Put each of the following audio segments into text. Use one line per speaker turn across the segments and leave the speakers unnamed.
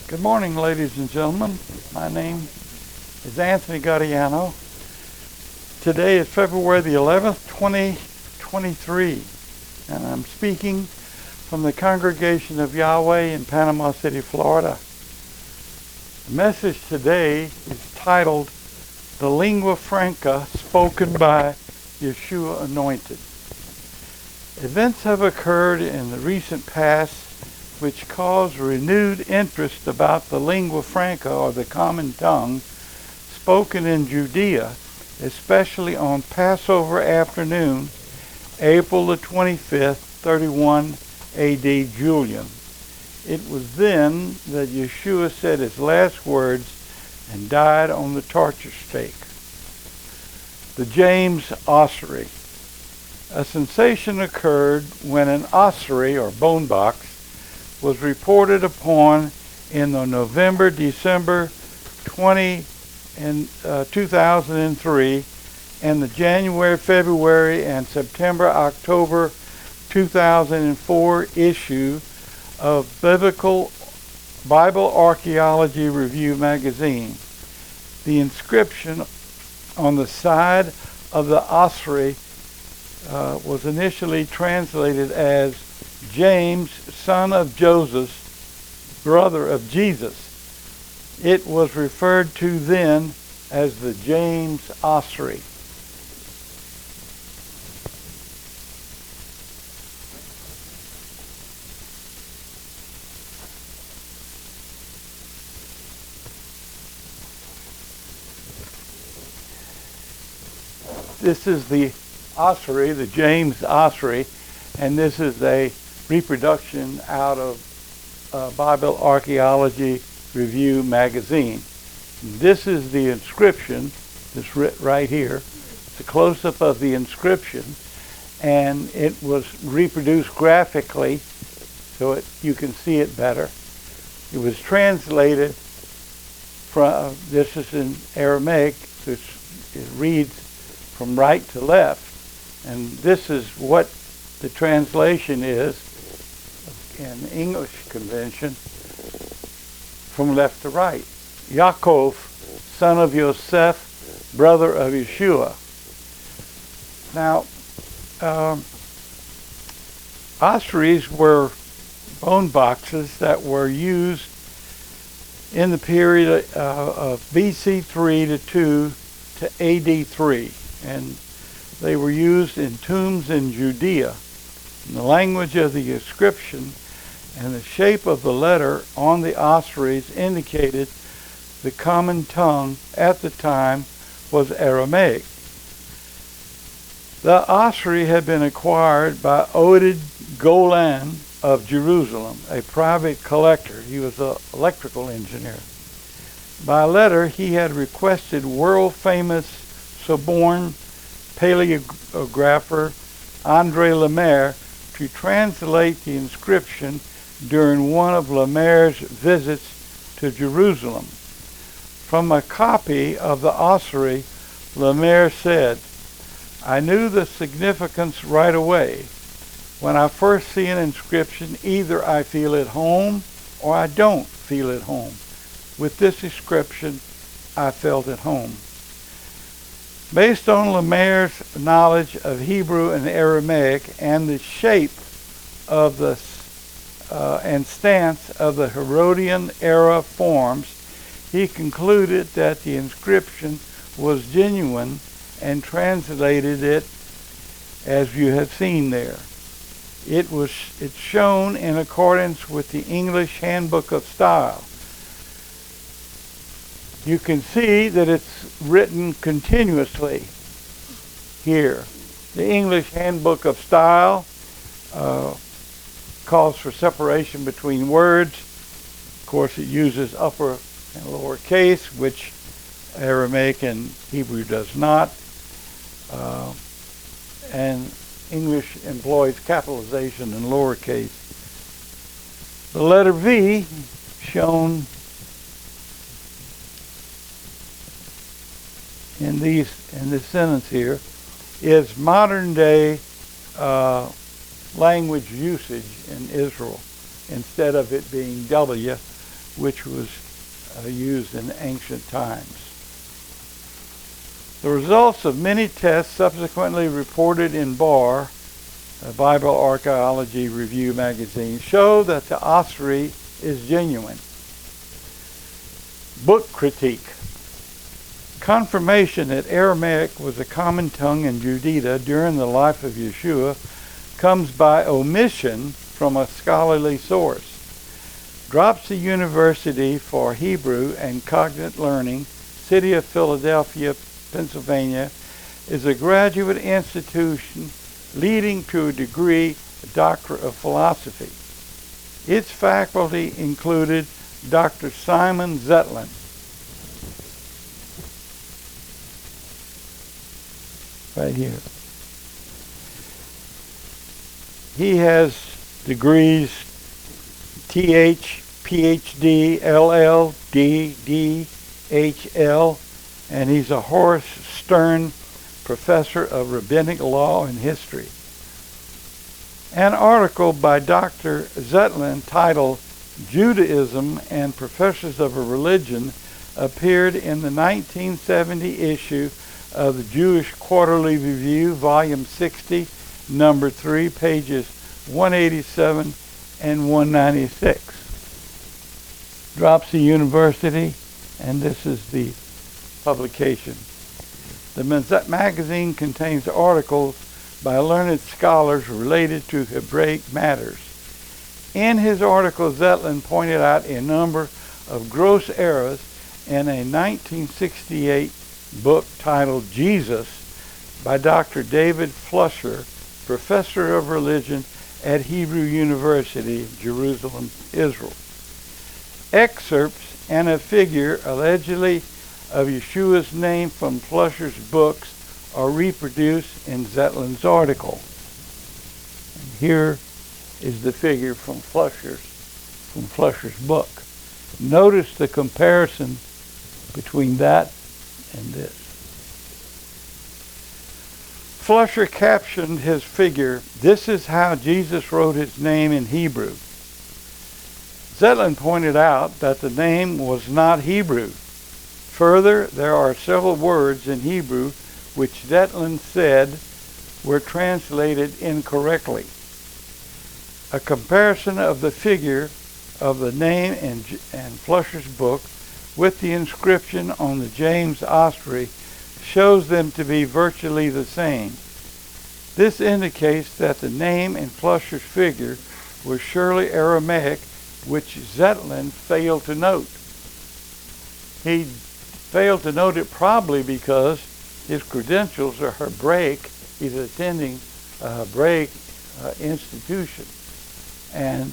Good morning, ladies and gentlemen. My name is Anthony Gaudiano. Today is February the 11th, 2023, and I'm speaking from the congregation of Yahweh in Panama City, Florida. The message today is titled, The Lingua Franca Spoken by Yeshua Anointed. Events have occurred in the recent past which caused renewed interest about the lingua franca, or the common tongue, spoken in Judea, especially on Passover afternoon, April the 25th, 31 A.D. Julian. It was then that Yeshua said his last words and died on the torture stake. The James Ossuary. A sensation occurred when an ossuary, or bone box, was reported upon in the November-December 2003 and the January, February, and September-October 2004 issue of Bible Archaeology Review magazine. The inscription on the side of the ossuary was initially translated as James, son of Joseph, brother of Jesus. It was referred to then as the James Ossuary. This is the ossuary, the James Ossuary, and this is a reproduction out of Bible Archaeology Review magazine. This is the inscription that's right here. It's a close-up of the inscription, and it was reproduced graphically so you can see it better. It was translated from, this is in Aramaic, so it reads from right to left, and this is what the translation is in the English convention, from left to right. Yaakov, son of Yosef, brother of Yeshua. Now, ossuaries were bone boxes that were used in the period of BC 3 to 2 to AD 3, and they were used in tombs in Judea. The language of the inscription and the shape of the letter on the ossuaries indicated the common tongue at the time was Aramaic. The ossuary had been acquired by Anointed Golan of Jerusalem, a private collector. He was an electrical engineer. By letter, he had requested world-famous Sorbonne paleographer André Lemaire to translate the inscription during one of Lemaire's visits to Jerusalem. From a copy of the ossuary, Lemaire said, "I knew the significance right away. When I first see an inscription, either I feel at home or I don't feel at home. With this inscription, I felt at home." Based on Lemaire's knowledge of Hebrew and Aramaic and the shape of the and stance of the Herodian era forms, he concluded that the inscription was genuine and translated it as you have seen there. It's shown in accordance with the English Handbook of Style. You can see that it's written continuously here. The English Handbook of Style calls for separation between words. Of course, it uses upper and lower case, which Aramaic and Hebrew does not. And English employs capitalization in lowercase. The letter V, shown in this sentence here, is modern day language usage in Israel. Instead of it being W, which was used in ancient times. The results of many tests subsequently reported in BAR, Bible Archaeology Review magazine, show that the ossuary is genuine. Book critique. Confirmation that Aramaic was a common tongue in Judea during the life of Yeshua comes by omission from a scholarly source. Dropsy University for Hebrew and Cognate Learning, City of Philadelphia, Pennsylvania, is a graduate institution leading to a degree, Doctor of Philosophy. Its faculty included Dr. Simon Zetlin, right here. He has degrees TH, PhD, LL, D, HL, and he's a Horace Stern Professor of Rabbinic Law and History. An article by Dr. Zetlin titled Judaism and Professors of a Religion appeared in the 1970 issue of the Jewish Quarterly Review, Volume 60, Number 3, pages 187 and 196. Dropsy University, and this is the publication. The magazine contains articles by learned scholars related to Hebraic matters. In his article, Zetlin pointed out a number of gross errors in a 1968 book titled Jesus by Dr. David Flusher, Professor of Religion at Hebrew University, Jerusalem, Israel. Excerpts and a figure allegedly of Yeshua's name from Flusher's books are reproduced in Zetlin's article. And here is the figure from Flusher's book. Notice the comparison between that and this. Flusher captioned his figure, "This is how Jesus wrote his name in Hebrew." Zetlin pointed out that the name was not Hebrew. Further, there are several words in Hebrew which Zetlin said were translated incorrectly. A comparison of the figure of the name in Flusher's book with the inscription on the James ossuary shows them to be virtually the same. This indicates that the name in Flusher's figure was surely Aramaic, which Zetlin failed to note. He failed to note it probably because his credentials are Hebraic. He's attending a Hebraic institution. And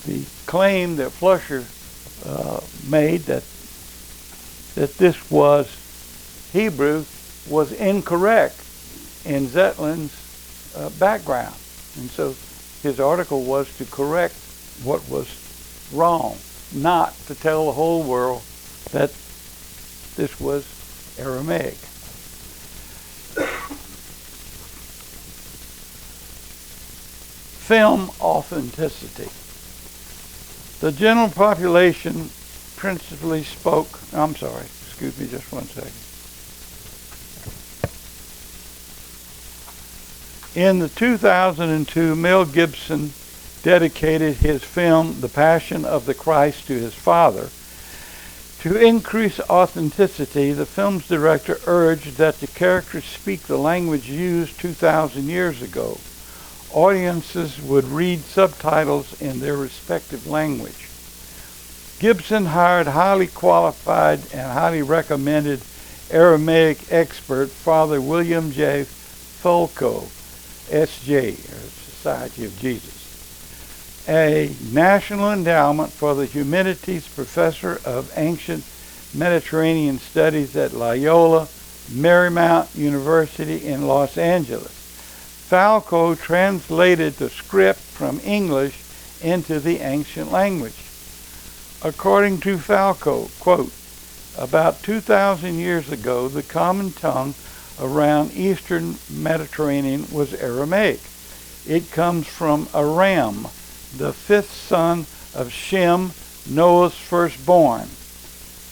the claim that Flusher made that this was Hebrew was incorrect in Zetlin's background. And so his article was to correct what was wrong, not to tell the whole world that this was Aramaic. Film authenticity. The general population principally spoke, excuse me just one second. In the 2002, Mel Gibson dedicated his film, The Passion of the Christ, to his father. To increase authenticity, the film's director urged that the characters speak the language used 2,000 years ago. Audiences would read subtitles in their respective language. Gibson hired highly qualified and highly recommended Aramaic expert, Father William J. Fulco, S.J., or Society of Jesus, a National Endowment for the Humanities Professor of Ancient Mediterranean Studies at Loyola Marymount University in Los Angeles. Falco translated the script from English into the ancient language. According to Falco, quote, about 2,000 years ago, the common tongue around eastern Mediterranean was Aramaic. It comes from Aram, the fifth son of Shem, Noah's firstborn.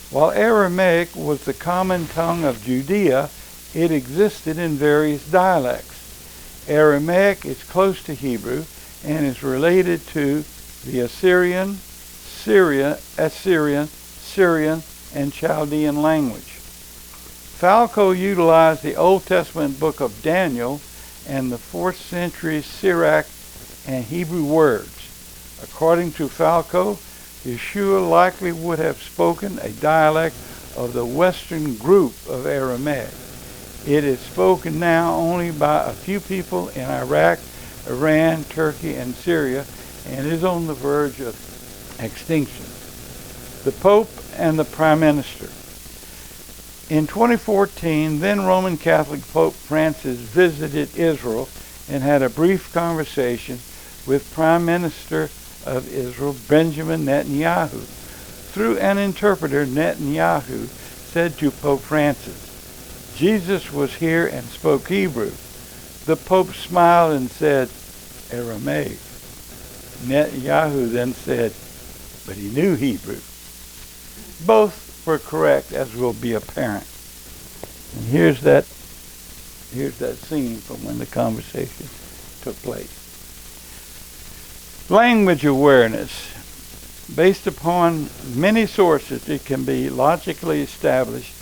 While Aramaic was the common tongue of Judea, it existed in various dialects. Aramaic is close to Hebrew and is related to the Assyrian, Syrian, and Chaldean language. Falco utilized the Old Testament book of Daniel and the 4th century Syriac and Hebrew words. According to Falco, Yeshua likely would have spoken a dialect of the western group of Aramaic. It is spoken now only by a few people in Iraq, Iran, Turkey, and Syria, and is on the verge of extinction. The Pope and the Prime Minister. In 2014, then Roman Catholic Pope Francis visited Israel and had a brief conversation with Prime Minister of Israel, Benjamin Netanyahu. Through an interpreter, Netanyahu said to Pope Francis, "Jesus was here and spoke Hebrew." The Pope smiled and said, "Aramaic." Netanyahu then said, "But he knew Hebrew." Both were correct, as will be apparent. And here's that scene from when the conversation took place. Language awareness. Based upon many sources, it can be logically established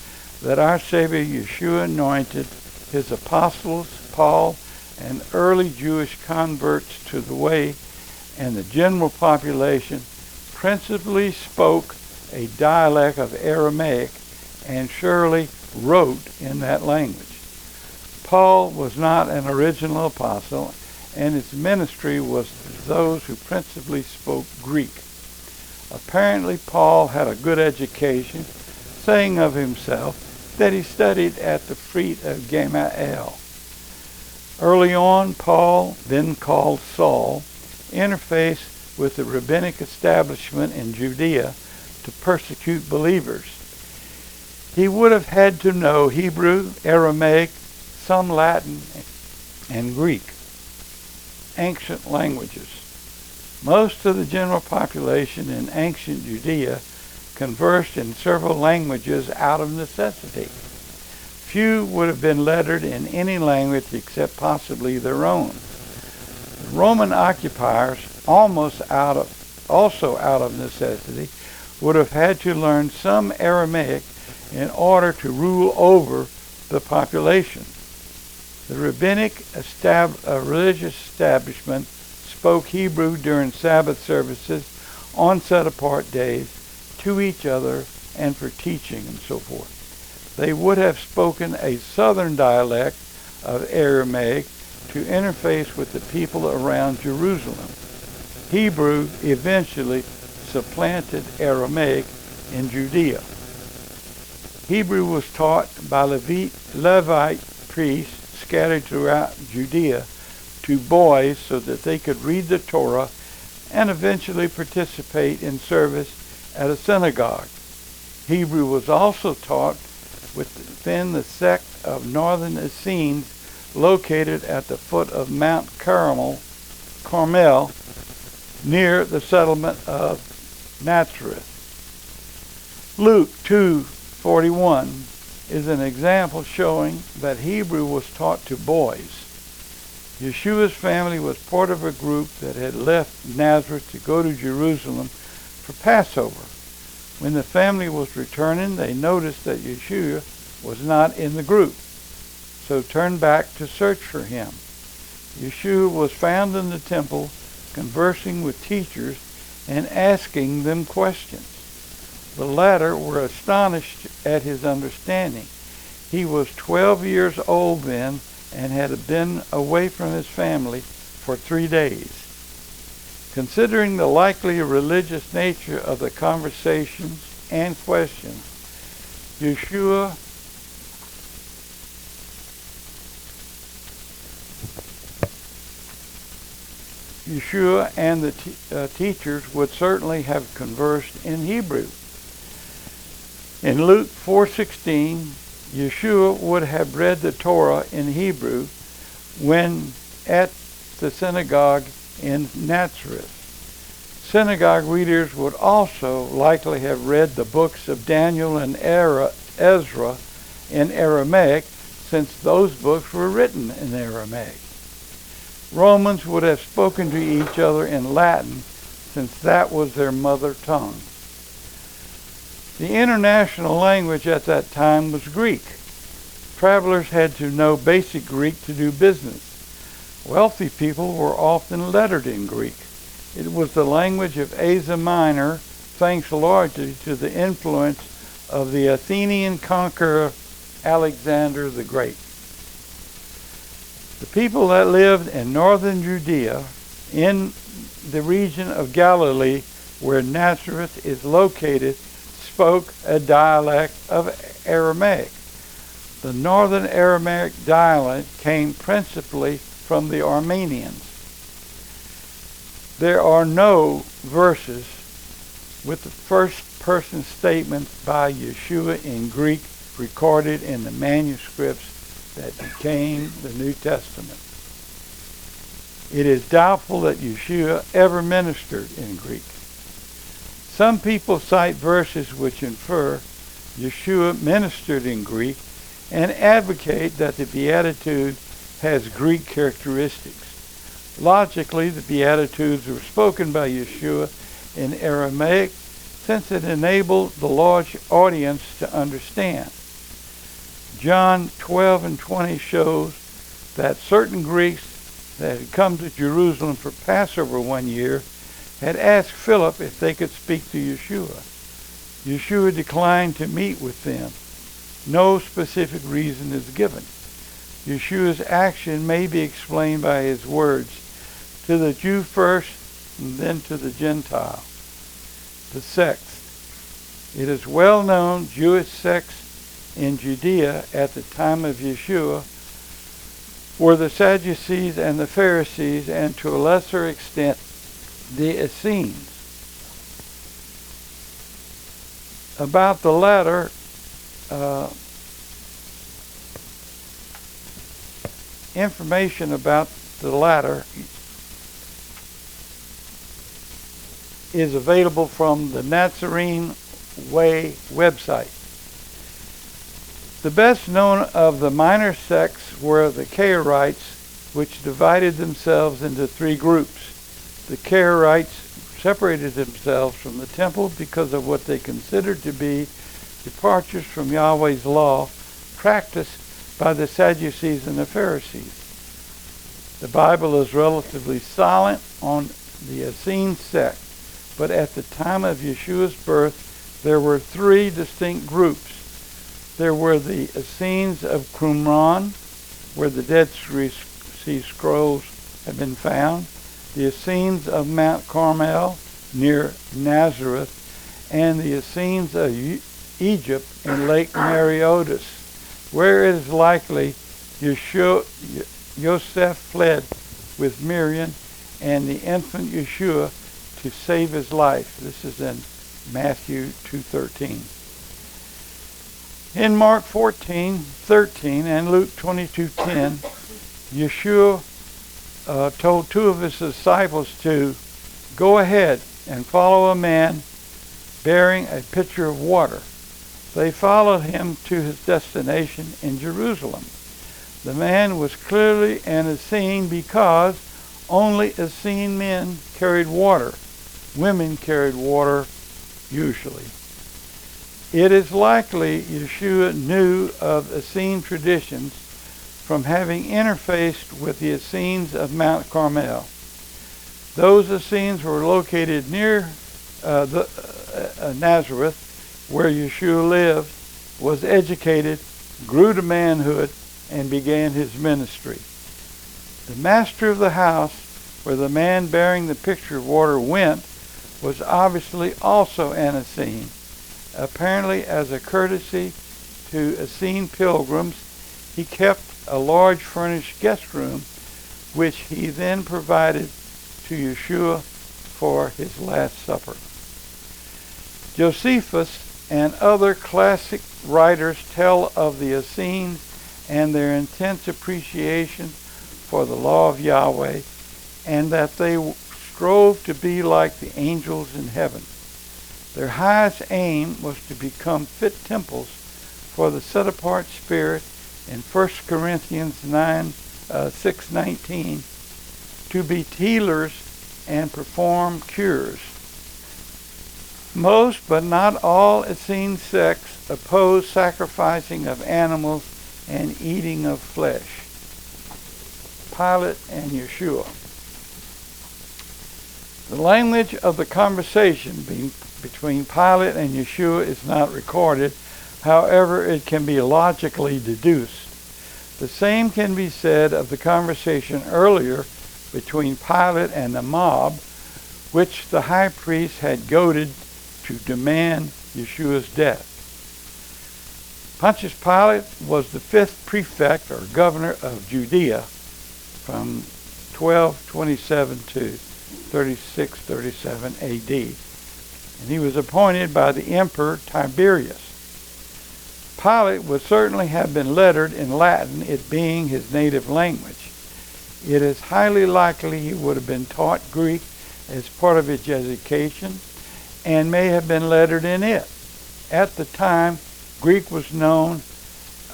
that our Savior Yeshua anointed his apostles, Paul, and early Jewish converts to the way, and the general population principally spoke a dialect of Aramaic and surely wrote in that language. Paul was not an original apostle, and his ministry was to those who principally spoke Greek. Apparently, Paul had a good education, saying of himself that he studied at the feet of Gamaliel. Early on, Paul, then called Saul, interfaced with the rabbinic establishment in Judea to persecute believers. He would have had to know Hebrew, Aramaic, some Latin, and Greek, ancient languages. Most of the general population in ancient Judea conversed in several languages out of necessity. Few would have been lettered in any language except possibly their own. The Roman occupiers, also out of necessity, would have had to learn some Aramaic in order to rule over the population. The rabbinic religious establishment spoke Hebrew during Sabbath services on set-apart days to each other and for teaching and so forth. They would have spoken a southern dialect of Aramaic to interface with the people around Jerusalem. Hebrew eventually supplanted Aramaic in Judea. Hebrew was taught by Levite priests scattered throughout Judea to boys so that they could read the Torah and eventually participate in service at a synagogue. Hebrew was also taught within the sect of northern Essenes located at the foot of Mount Carmel, near the settlement of Nazareth. Luke 2:41 is an example showing that Hebrew was taught to boys. Yeshua's family was part of a group that had left Nazareth to go to Jerusalem for Passover. When the family was returning, they noticed that Yeshua was not in the group, so turned back to search for him. Yeshua was found in the temple, conversing with teachers and asking them questions. The latter were astonished at his understanding. He was 12 years old then and had been away from his family for 3 days. Considering the likely religious nature of the conversations and questions, Yeshua and the teachers would certainly have conversed in Hebrew. In Luke 4:16, Yeshua would have read the Torah in Hebrew when at the synagogue in Nazareth. Synagogue readers would also likely have read the books of Daniel and Ezra in Aramaic, since those books were written in Aramaic. Romans would have spoken to each other in Latin, since that was their mother tongue. The international language at that time was Greek. Travelers had to know basic Greek to do business. Wealthy people were often lettered in Greek. It was the language of Asia Minor, thanks largely to the influence of the Athenian conqueror Alexander the Great. The people that lived in northern Judea, in the region of Galilee where Nazareth is located, spoke a dialect of Aramaic. The northern Aramaic dialect came principally from the Armenians. There are no verses with the first person statement by Yeshua in Greek recorded in the manuscripts that became the New Testament. It is doubtful that Yeshua ever ministered in Greek. Some people cite verses which infer Yeshua ministered in Greek and advocate that the Beatitude has Greek characteristics. Logically, the Beatitudes were spoken by Yeshua in Aramaic, since it enabled the large audience to understand. John 12 and 20 shows that certain Greeks that had come to Jerusalem for Passover one year had asked Philip if they could speak to Yeshua. Yeshua declined to meet with them. No specific reason is given. Yeshua's action may be explained by his words, to the Jew first, and then to the Gentile. The sects. It is well known Jewish sects in Judea at the time of Yeshua were the Sadducees and the Pharisees, and to a lesser extent the Essenes. About the latter, information about the latter is available from the Nazarene Way website. The best known of the minor sects were the Karaites, which divided themselves into three groups. The Karaites separated themselves from the temple because of what they considered to be departures from Yahweh's law practiced by the Sadducees and the Pharisees. The Bible is relatively silent on the Essene sect, but at the time of Yeshua's birth, there were three distinct groups. There were the Essenes of Qumran, where the Dead Sea Scrolls have been found, the Essenes of Mount Carmel, near Nazareth, and the Essenes of Egypt in Lake Mareotis, where it is likely Yosef fled with Miriam and the infant Yeshua to save his life. This is in Matthew 2:13. In Mark 14:13 and Luke 22:10, Yeshua told two of his disciples to go ahead and follow a man bearing a pitcher of water. They followed him to his destination in Jerusalem. The man was clearly an Essene because only Essene men carried water. Women carried water usually. It is likely Yeshua knew of Essene traditions from having interfaced with the Essenes of Mount Carmel. Those Essenes were located near Nazareth, where Yeshua lived, was educated, grew to manhood, and began his ministry. The master of the house, where the man bearing the pitcher of water went, was obviously also an Essene. Apparently, as a courtesy to Essene pilgrims, he kept a large furnished guest room, which he then provided to Yeshua for his Last Supper. Josephus and other classic writers tell of the Essenes and their intense appreciation for the law of Yahweh, and that they strove to be like the angels in heaven. Their highest aim was to become fit temples for the set-apart spirit in 1 Corinthians 6:19, to be healers and perform cures. Most, but not all, Essene sects oppose sacrificing of animals and eating of flesh. Pilate and Yeshua. The language of the conversation between Pilate and Yeshua is not recorded. However, it can be logically deduced. The same can be said of the conversation earlier between Pilate and the mob, which the high priest had goaded to demand Yeshua's death. Pontius Pilate was the fifth prefect or governor of Judea from 1227 to 36-37 AD, and he was appointed by the Emperor Tiberius. Pilate would certainly have been lettered in Latin, it being his native language. It is highly likely he would have been taught Greek as part of his education and may have been lettered in it. At the time, Greek was known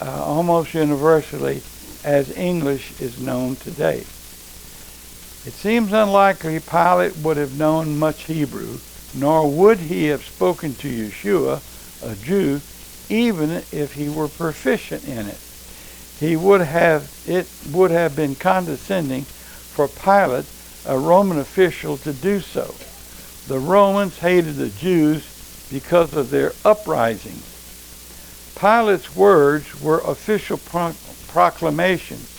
almost universally as English is known today. It seems unlikely Pilate would have known much Hebrew, nor would he have spoken to Yeshua, a Jew, even if he were proficient in it. It would have been condescending for Pilate, a Roman official, to do so. The Romans hated the Jews because of their uprisings. Pilate's words were official proclamations,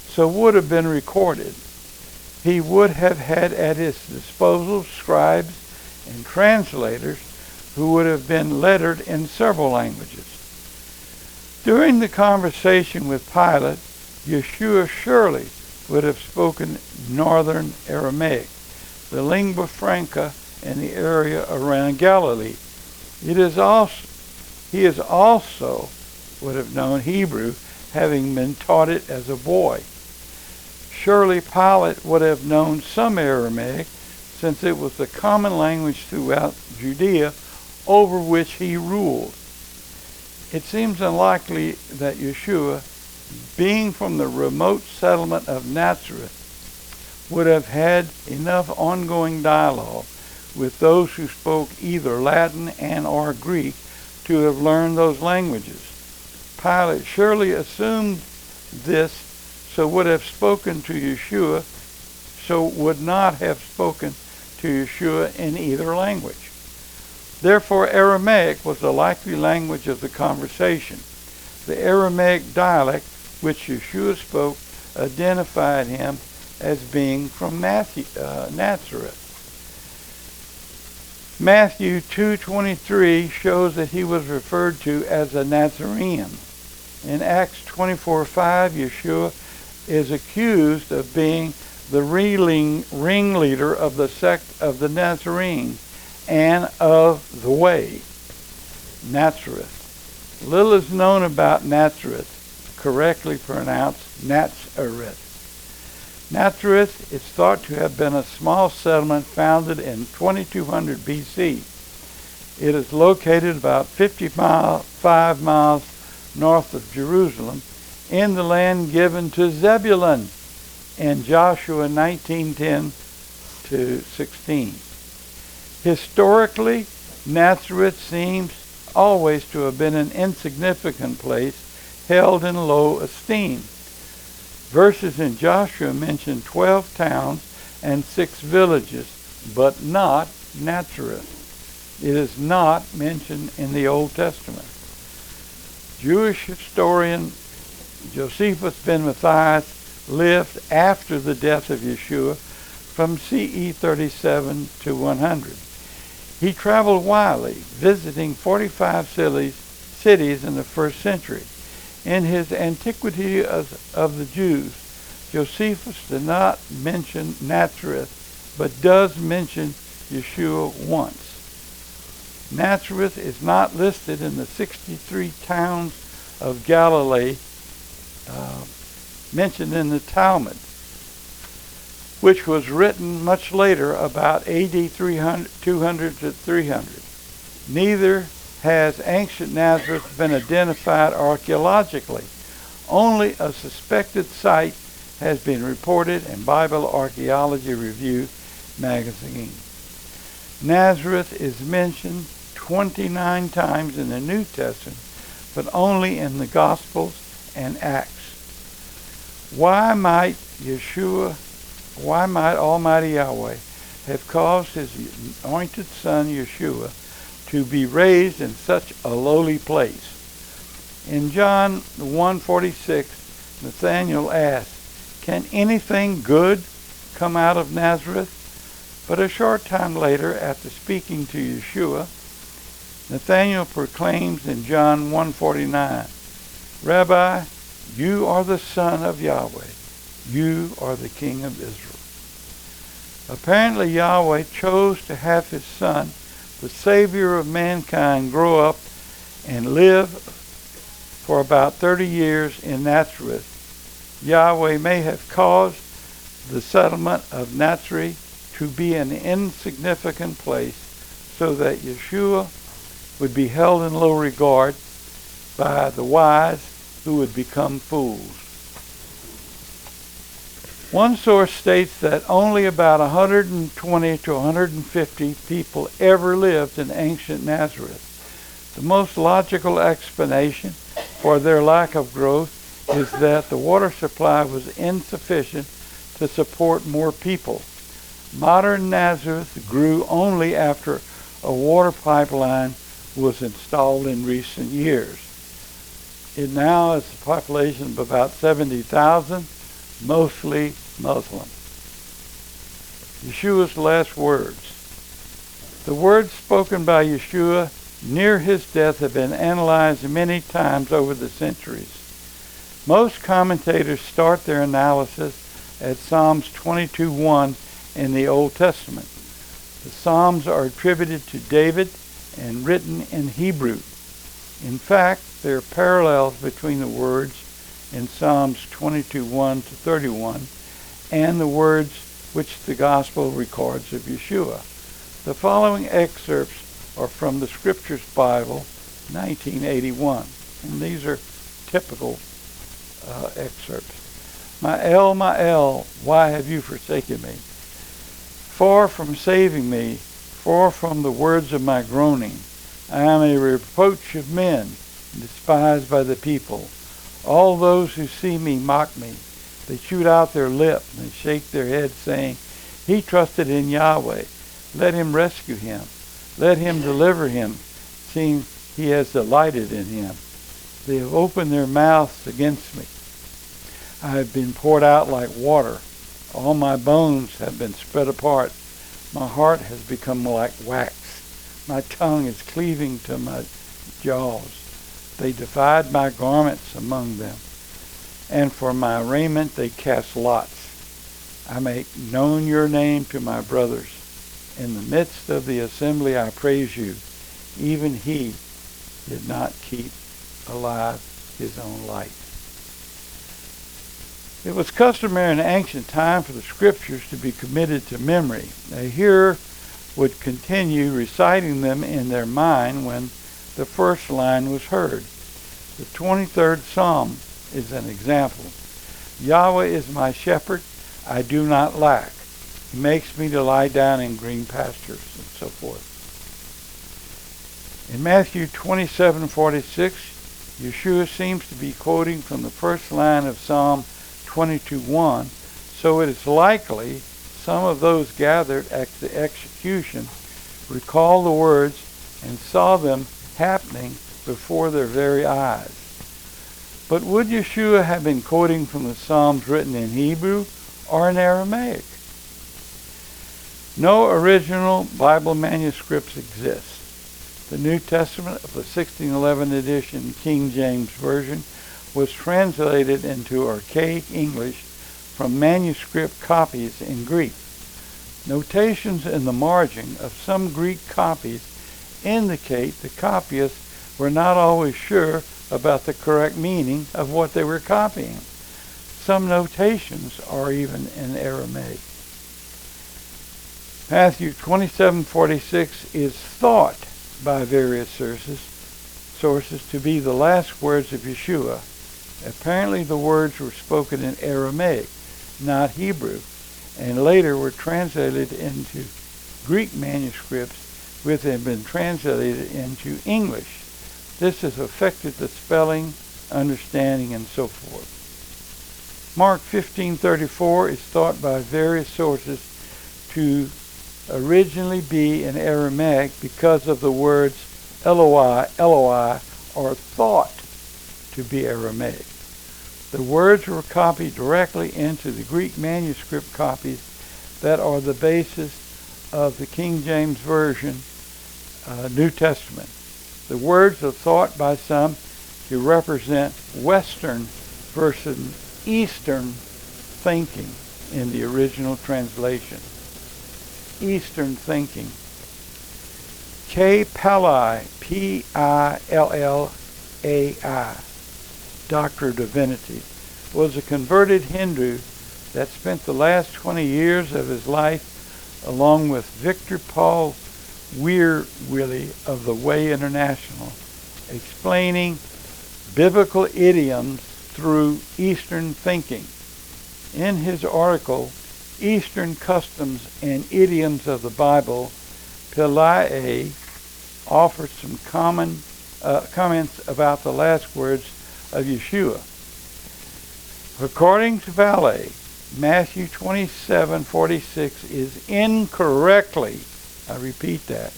so would have been recorded. He would have had at his disposal scribes and translators who would have been lettered in several languages. During the conversation with Pilate, Yeshua surely would have spoken Northern Aramaic, the Lingua Franca in the area around Galilee. He also would have known Hebrew, having been taught it as a boy. Surely Pilate would have known some Aramaic, since it was the common language throughout Judea over which he ruled. It seems unlikely that Yeshua, being from the remote settlement of Nazareth, would have had enough ongoing dialogue with those who spoke either Latin and or Greek to have learned those languages. Pilate surely assumed this, so would not have spoken to Yeshua in either language. Therefore, Aramaic was the likely language of the conversation. The Aramaic dialect which Yeshua spoke identified him as being from Nazareth. Matthew 2:23 shows that he was referred to as a Nazarene. In Acts 24:5, Yeshua is accused of being the ringleader of the sect of the Nazarene and of the way, Nazareth. Little is known about Nazareth, correctly pronounced Nazareth. Nazareth is thought to have been a small settlement founded in 2200 BC. It is located about 55 miles north of Jerusalem in the land given to Zebulun in Joshua 19:10 to 16. Historically, Nazareth seems always to have been an insignificant place held in low esteem. Verses in Joshua mention 12 towns and 6 villages, but not Nazareth. It is not mentioned in the Old Testament. Jewish historian Josephus ben Matthias lived after the death of Yeshua from CE 37 to 100. He traveled widely, visiting 45 cities in the first century. In his Antiquity of the Jews, Josephus did not mention Nazareth, but does mention Yeshua once. Nazareth is not listed in the 63 towns of Galilee mentioned in the Talmud. which was written much later, about AD 200 to 300. Neither has ancient Nazareth been identified archaeologically. Only a suspected site has been reported in Bible Archaeology Review magazine. Nazareth is mentioned 29 times in the New Testament, but only in the Gospels and Acts. Why might Almighty Yahweh have caused his anointed son Yeshua to be raised in such a lowly place? In John 1:46, Nathanael asked, "Can anything good come out of Nazareth?" But a short time later, after speaking to Yeshua, Nathanael proclaims in John 1:49, "Rabbi, you are the Son of Yahweh. You are the King of Israel." Apparently Yahweh chose to have his Son, the Savior of mankind, grow up and live for about 30 years in Nazareth. Yahweh may have caused the settlement of Nazareth to be an insignificant place so that Yeshua would be held in low regard by the wise who would become fools. One source states that only about 120 to 150 people ever lived in ancient Nazareth. The most logical explanation for their lack of growth is that the water supply was insufficient to support more people. Modern Nazareth grew only after a water pipeline was installed in recent years. It now has a population of about 70,000, mostly Muslim. Yeshua's last words. The words spoken by Yeshua near his death have been analyzed many times over the centuries. Most commentators start their analysis at Psalms 22:1 in the Old Testament. The Psalms are attributed to David and written in Hebrew. In fact, there are parallels between the words in Psalms 22:1 to 31 and the words which the Gospel records of Yeshua. The following excerpts are from the Scriptures Bible, 1981, and these are typical excerpts. My El, why have you forsaken me? Far from saving me, far from the words of my groaning. I am a reproach of men, despised by the people. All those who see me mock me. They shoot out their lip and shake their heads, saying, "He trusted in Yahweh. Let him rescue him. Let him deliver him, seeing he has delighted in him." They have opened their mouths against me. I have been poured out like water. All my bones have been spread apart. My heart has become like wax. My tongue is cleaving to my jaws. They divide my garments among them, and for my raiment they cast lots. I make known your name to my brothers. In the midst of the assembly I praise you. Even he did not keep alive his own life. It was customary in ancient time for the scriptures to be committed to memory. A hearer would continue reciting them in their mind when the first line was heard. The 23rd Psalm is an example. Yahweh is my shepherd, I do not lack. He makes me to lie down in green pastures, and so forth. In Matthew 27:46, Yeshua seems to be quoting from the first line of Psalm 22:1, so it is likely some of those gathered at the execution recall the words and saw them happening before their very eyes. But would Yeshua have been quoting from the Psalms written in Hebrew or in Aramaic? No original Bible manuscripts exist. The New Testament of the 1611 edition King James Version was translated into archaic English from manuscript copies in Greek. Notations in the margin of some Greek copies indicate the copyists were not always sure about the correct meaning of what they were copying. Some notations are even in Aramaic. Matthew 27:46 is thought by various sources to be the last words of Yeshua. Apparently the words were spoken in Aramaic, not Hebrew, and later were translated into Greek manuscripts, which had been translated into English. This has affected the spelling, understanding, and so forth. Mark 15:34 is thought by various sources to originally be in Aramaic because of the words Eloi, Eloi, are thought to be Aramaic. The words were copied directly into the Greek manuscript copies that are the basis of the King James Version New Testament. The words are thought by some to represent Western versus Eastern thinking in the original translation. Eastern thinking. K. Pillai, P-I-L-L-A-I, Doctor of Divinity, was a converted Hindu that spent the last 20 years of his life along with Victor Paul Weirwilly of the Way International, explaining biblical idioms through Eastern thinking. In his article, Eastern Customs and Idioms of the Bible, Pillai offers some comments about the last words of Yeshua. According to Pillai, Matthew 27:46 is incorrectly, I repeat that,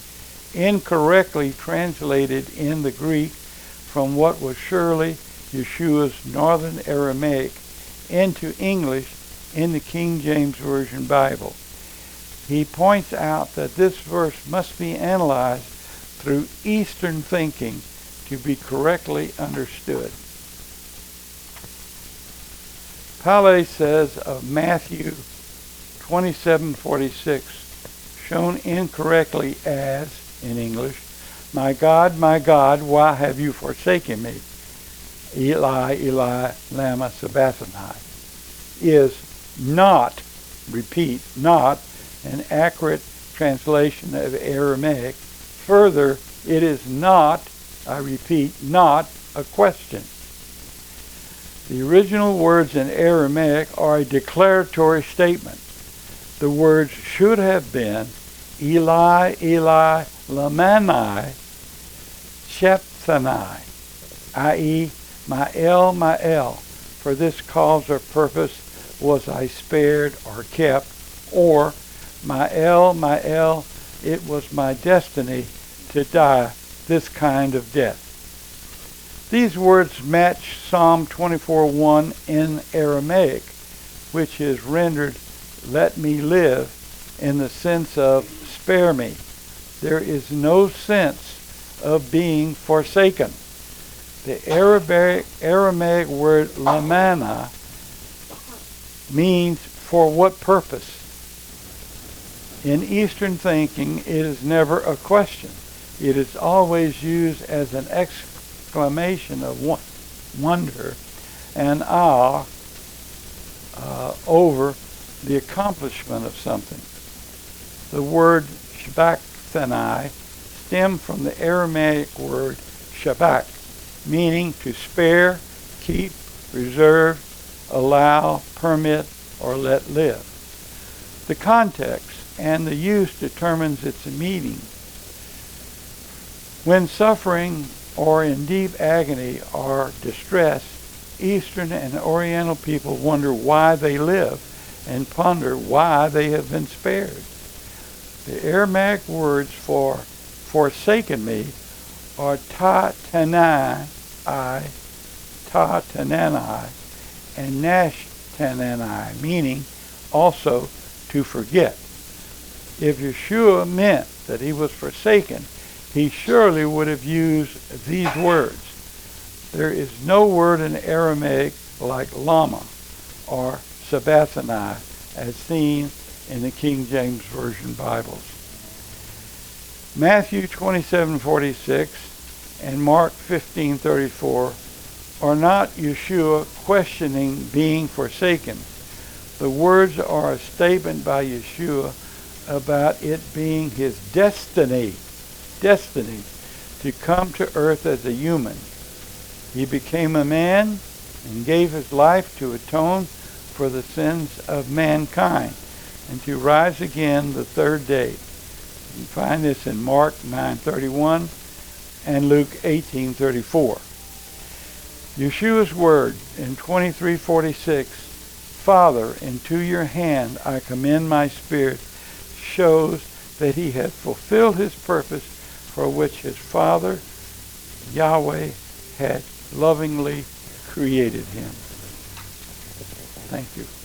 incorrectly translated in the Greek from what was surely Yeshua's Northern Aramaic into English in the King James Version Bible. He points out that this verse must be analyzed through Eastern thinking to be correctly understood. Pillai says of Matthew 27:46, shown incorrectly as, in English, my God, why have you forsaken me? Eli, Eli, lama sabachthani, is not, repeat, not an accurate translation of Aramaic. Further, it is not, I repeat, not a question. The original words in Aramaic are a declaratory statement. The words should have been Eli, Eli, lama sabachthani, i.e., Ma'el, for this cause or purpose was I spared or kept, or Ma'el, it was my destiny to die this kind of death. These words match Psalm 24:1 in Aramaic, which is rendered, let me live, in the sense of spare me. There is no sense of being forsaken. The Aramaic word lamana means for what purpose. In Eastern thinking, it is never a question. It is always used as an exclamation of wonder and awe over the accomplishment of something. The word sabachthani stemmed from the Aramaic word shabak, meaning to spare, keep, reserve, allow, permit, or let live. The context and the use determines its meaning. When suffering or in deep agony or distress, Eastern and Oriental people wonder why they live and ponder why they have been spared. The Aramaic words for forsaken me are ta-tanai, and nash-tanai, meaning also to forget. If Yeshua meant that he was forsaken, he surely would have used these words. There is no word in Aramaic like lama or sabachthani as seen in the King James Version Bibles. Matthew 27:46 and Mark 15:34 are not Yeshua questioning being forsaken. The words are a statement by Yeshua about it being his destiny to come to earth as a human. He became a man and gave his life to atone for the sins of mankind and to rise again the third day. You can find this in Mark 9:31 and Luke 18:34. Yeshua's word in 23:46, Father, into your hand I commend my spirit, shows that he had fulfilled his purpose for which his Father, Yahweh, had lovingly created him. Thank you.